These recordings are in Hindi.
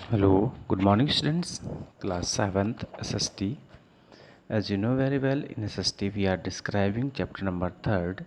Hello, good morning students. Class 7th SST. As you know very well, in SST we are describing chapter number 3rd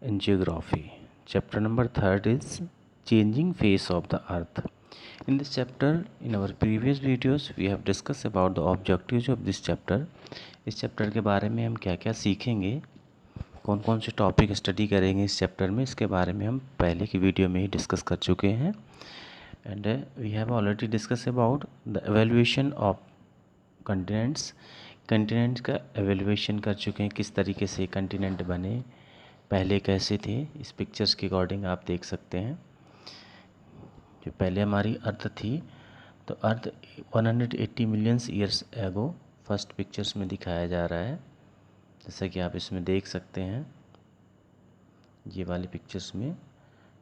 in geography. Chapter number 3rd is changing face of the earth. In this chapter, in our previous videos, we have discussed about the objectives of this chapter. इस चैप्टर के बारे में हम क्या क्या सीखेंगे, कौन कौन से टॉपिक स्टडी करेंगे इस चैप्टर में, इसके बारे में हम पहले की वीडियो में ही डिस्कस कर चुके हैं. And we have already discussed about the evaluation of continents. Continent का एवेल्युएशन कर चुके हैं, किस तरीके से कंटिनेंट बने, पहले कैसे थे. इस पिक्चर्स के अकॉर्डिंग आप देख सकते हैं. जो पहले हमारी अर्थ थी, तो अर्थ 180 millions years ago first pictures में दिखाया जा रहा है, जैसा कि आप इसमें देख सकते हैं ये वाली पिक्चर्स में.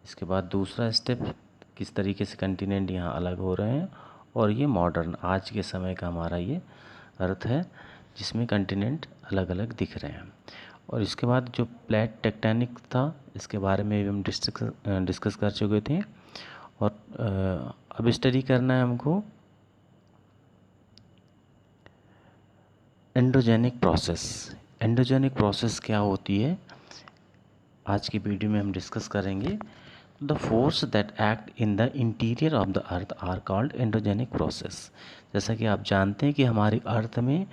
इसके बाद दूसरा स्टेप, किस तरीके से कंटिनेंट यहाँ अलग हो रहे हैं, और ये मॉडर्न आज के समय का हमारा ये अर्थ है जिसमें कंटिनेंट अलग अलग दिख रहे हैं. और इसके बाद जो प्लेट टेक्टोनिक था, इसके बारे में भी हम डिस्कस कर चुके थे. और अब स्टडी करना है हमको एंडोजेनिक प्रोसेस. एंडोजेनिक प्रोसेस क्या होती है, आज की वीडियो में हम डिस्कस करेंगे. The force that act in the interior of the earth are called endogenic process. जैसा कि आप जानते हैं कि हमारी अर्थ में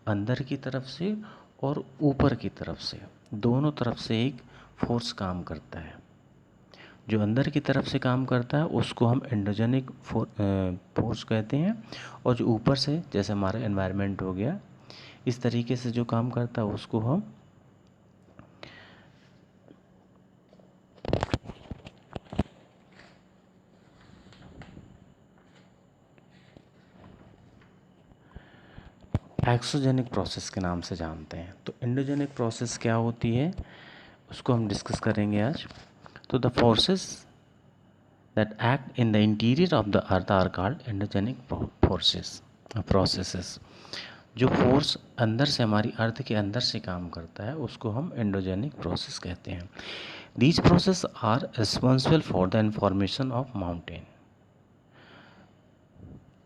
अंदर की तरफ से और ऊपर की तरफ से, दोनों तरफ से एक फोर्स काम करता है. जो अंदर की तरफ से काम करता है उसको हम एंडोजेनिक फोर्स कहते हैं, और जो ऊपर से, जैसे हमारा एनवायरनमेंट हो गया, इस तरीके से जो काम करता है उसको हम एक्सोजेनिक प्रोसेस के नाम से जानते हैं. तो एंडोजेनिक प्रोसेस क्या होती है उसको हम डिस्कस करेंगे आज. तो the forces that act in the interior of the earth are called endogenic processes. जो फोर्स अंदर से, हमारी अर्थ के अंदर से काम करता है उसको हम एंडोजेनिक प्रोसेस कहते हैं. These process are responsible for the information of mountain.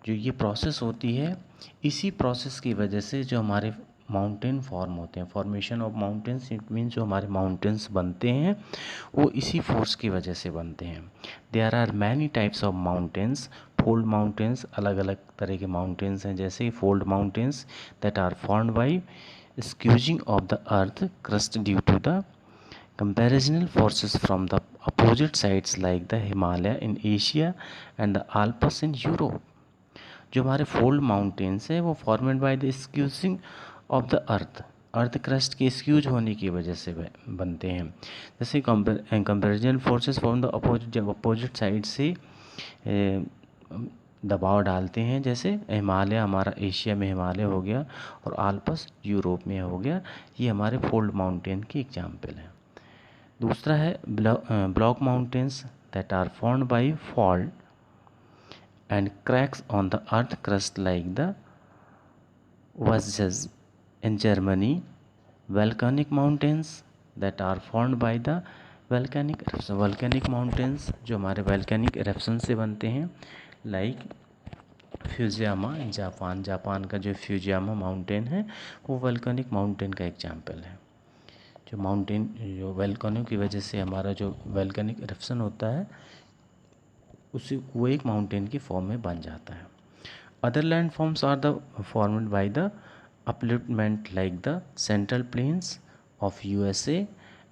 जो ये प्रोसेस होती है, इसी प्रोसेस की वजह से जो हमारे माउंटेन फॉर्म होते हैं, formation of mountains, it mean जो हमारे माउंटेन्स बनते हैं वो इसी फोर्स की वजह से बनते हैं. There are many types of mountains. Fold mountains, अलग अलग तरह के माउंटेन्स हैं, जैसे fold mountains that are formed by squeezing of the earth crust due to the comparisonal forces from the opposite sides like the Himalaya in Asia and the Alps in Europe. जो हमारे फोल्ड माउंटेन्स हैं वो formed by the squeezing of the earth crust के स्क्यूज होने की वजह से बनते हैं. जैसे comparison forces from the opposite, जब अपोजिट साइड से दबाव डालते हैं, जैसे हिमालय हमारा एशिया में हिमालय हो गया और आल्पस यूरोप में हो गया, ये हमारे फोल्ड माउंटेन की एग्जाम्पल है. दूसरा है block mountains that are formed by fault and cracks on the earth crust like the Vosges in Germany. Volcanic mountains that are formed by the volcanic eruption. Volcanic mountains जो हमारे volcanic eruption से बनते हैं, like फ्यूजियामा जापान का जो फ्यूजियामा माउंटेन है वो वल्कनिक माउंटेन का एग्जाम्पल है. जो माउंटेन, जो वल्कनों की वजह से हमारा जो वल्कनिक eruption होता है उसी वो एक माउंटेन की फॉर्म में बन जाता है. Other land forms are the formed by the upliftment like the central plains of USA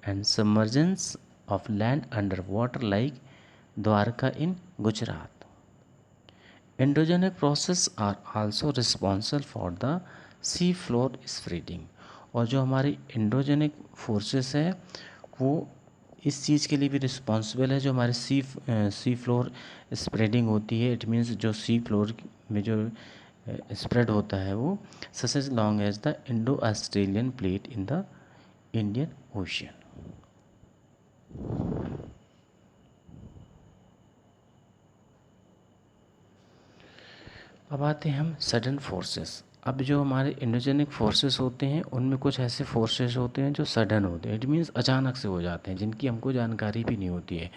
and submergence of land under water like Dwarka in Gujarat. Endogenic process are also responsible for the sea floor spreading. और जो हमारी एंडोजेनिक फोर्सेस है वो इस चीज़ के लिए भी रिस्पॉन्सिबल है, जो हमारे सी फ्लोर स्प्रेडिंग होती है. इट मीन्स जो सी फ्लोर में जो स्प्रेड होता है वो such as long as the Indo Australian plate in the Indian Ocean. अब आते हैं हम सडन फोर्सेस. अब जो हमारे एंडोजेनिक फोर्सेस होते हैं उनमें कुछ ऐसे फोर्सेस होते हैं जो सडन होते हैं. इट मीन्स अचानक से हो जाते हैं, जिनकी हमको जानकारी भी नहीं होती है.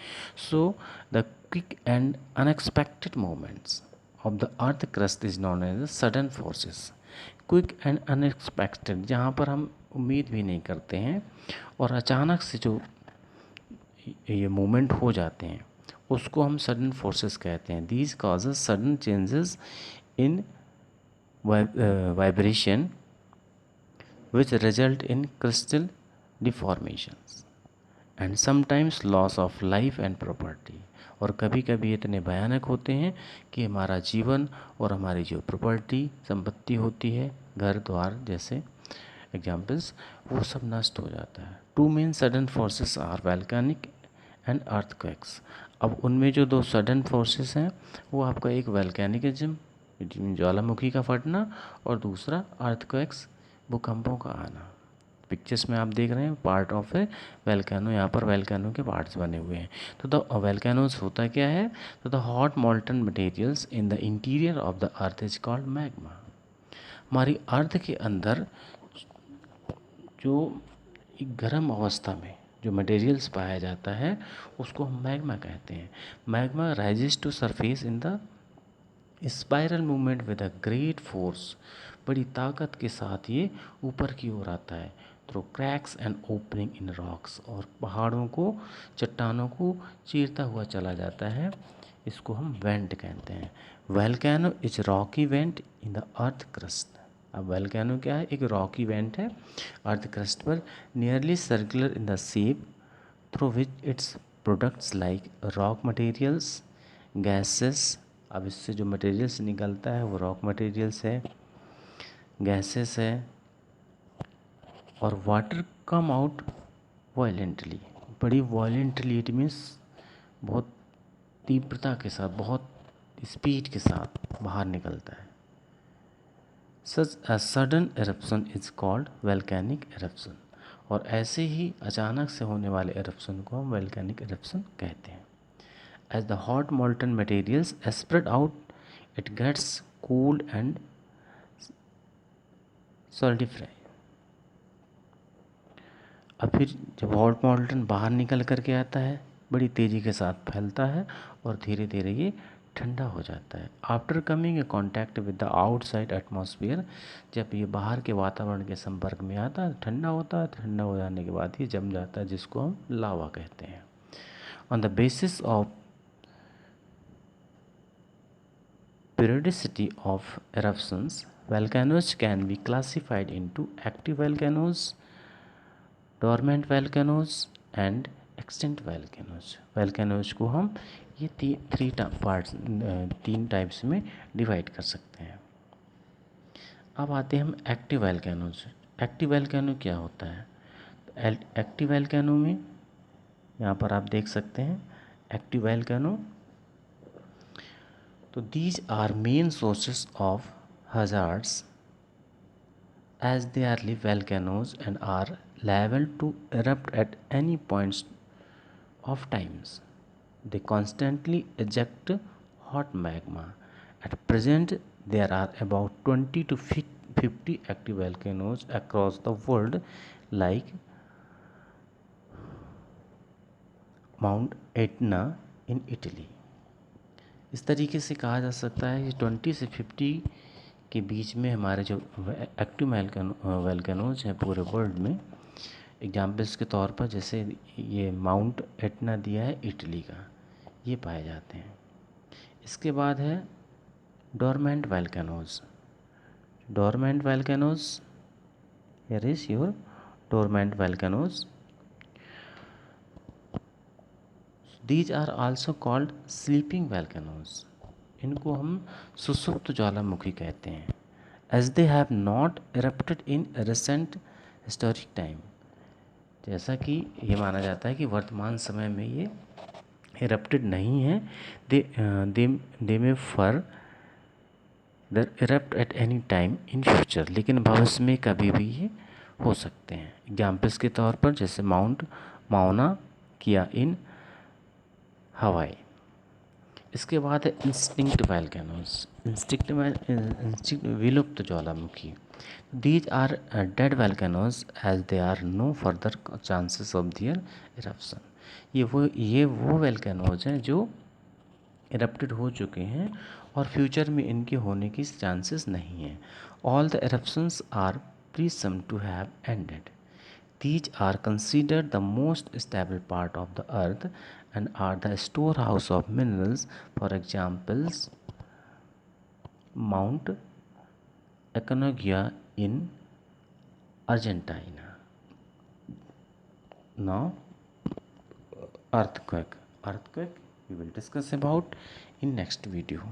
So the quick and unexpected movements of the earth crust is known as sudden forces, quick and unexpected, जहाँ पर हम उम्मीद भी नहीं करते हैं और अचानक से जो ये मूवमेंट हो जाते हैं उसको हम सडन फोर्सेस कहते हैं। These causes sudden changes in vibration which result in crystal deformations and sometimes loss of life and property। और कभी कभी इतने भयानक होते हैं कि हमारा जीवन और हमारी जो प्रॉपर्टी संपत्ति होती है, घर द्वार जैसे एग्जाम्पल्स, वो सब नष्ट हो जाता है। Two main sudden forces are volcanic and earthquakes. अब उनमें जो दो सडन फोर्सेस हैं वो आपका एक वैल्केनिज्म, ज्वालामुखी का फटना, और दूसरा अर्थक्वेक्स, भूकंपों का आना। पिक्चर्स में आप देख रहे हैं पार्ट ऑफ ए वैल्केनो, यहाँ पर वैल्केनो के पार्ट्स बने हुए हैं। तो द वैल्केनोज होता क्या है, तो the hot मॉल्टन materials in the interior of the earth is called magma. हमारी अर्थ के अंदर जो एक गर्म अवस्था में जो मटेरियल्स पाया जाता है उसको हम मैग्मा कहते हैं। Magma rises to surface in the spiral movement with a great force, बड़ी ताकत के साथ ये ऊपर की ओर आता है through cracks and opening in rocks, और पहाड़ों को, चट्टानों को चीरता हुआ चला जाता है। इसको हम वेंट कहते हैं। वैल्केनो is Rocky went in the earth crust. अब वैल्केनो क्या है, एक रॉकी वेंट है अर्थ क्रस्ट पर, nearly circular in the shape through which its products like rock materials, gases. अब इससे जो मटेरियल्स निकलता है वो रॉक मटेरियल्स है, गैसेस है, और वाटर कम आउट वायलेंटली। बड़ी वायलेंटली, इट मीन्स बहुत तीव्रता के साथ, बहुत स्पीड के साथ बाहर निकलता है। Such a sudden eruption is called volcanic eruption. और ऐसे ही अचानक से होने वाले एरप्शन को हम वैल्केनिक एरप्शन कहते हैं। As the hot molten materials spread out it gets cooled and solidify. अब फिर जब हॉट मोल्टन बाहर निकल करके आता है, बड़ी तेज़ी के साथ फैलता है और धीरे धीरे ये ठंडा हो जाता है। After coming A contact with the outside atmosphere, जब ये बाहर के वातावरण के संपर्क में आता है ठंडा होता है, ठंडा हो जाने के बाद ये जम जाता है, जिसको हम लावा कहते हैं। On the basis of periodicity of eruptions, volcanoes can be classified into active volcanoes, dormant volcanoes and extinct volcanoes। volcanoes को हम ये तीन टाइप्स में डिवाइड कर सकते हैं। अब आते हैं हम एक्टिव वोल्केनोज। एक्टिव वोल्केनो क्या होता है, एक्टिव वोल्केनो में यहाँ पर आप देख सकते हैं एक्टिव वोल्केनो, तो these are main sources of hazards as they are live volcanoes and are liable to erupt at any points of times। They constantly eject hot magma। At present there are about 20 to 50 active volcanoes across the world, like Mount Etna in Italy। इस तरीके से कहा जा सकता है कि 20 से 50 के बीच में हमारे जो एक्टिव वोल्केनोज हैं पूरे वर्ल्ड में, एग्जाम्पल्स के तौर पर जैसे ये माउंट एटना दिया है इटली का, ये पाए जाते हैं। इसके बाद है dormant volcanoes. Dormant volcanoes, here is your dormant volcanoes. These are also called sleeping volcanoes। इनको हम सुसुप्त ज्वालामुखी कहते हैं। As they have not erupted in recent historic time। जैसा कि ये माना जाता है कि वर्तमान समय में ये erupted नहीं है। They may further erupt at any time in future। लेकिन भविष्य में कभी भी ये हो सकते हैं। एग्जाम्पल्स के तौर पर जैसे माउंट माउना किया इन हवाई। इसके बाद है इंस्टिंक्ट वोल्केनोज। इंस्टिंक्ट विलुप्त ज्वालामुखी। These are dead volcanoes as they are no further chances of their eruption. ये वो वोल्केनोज हैं जो इरप्टेड हो चुके हैं और फ्यूचर में इनके होने की चांसेस नहीं हैं. All the eruptions are presumed to have ended. These are considered the most stable part of the earth and are the storehouse of minerals. For examples, Mount Aconcagua in Argentina. Now, earthquake we will discuss about in next video.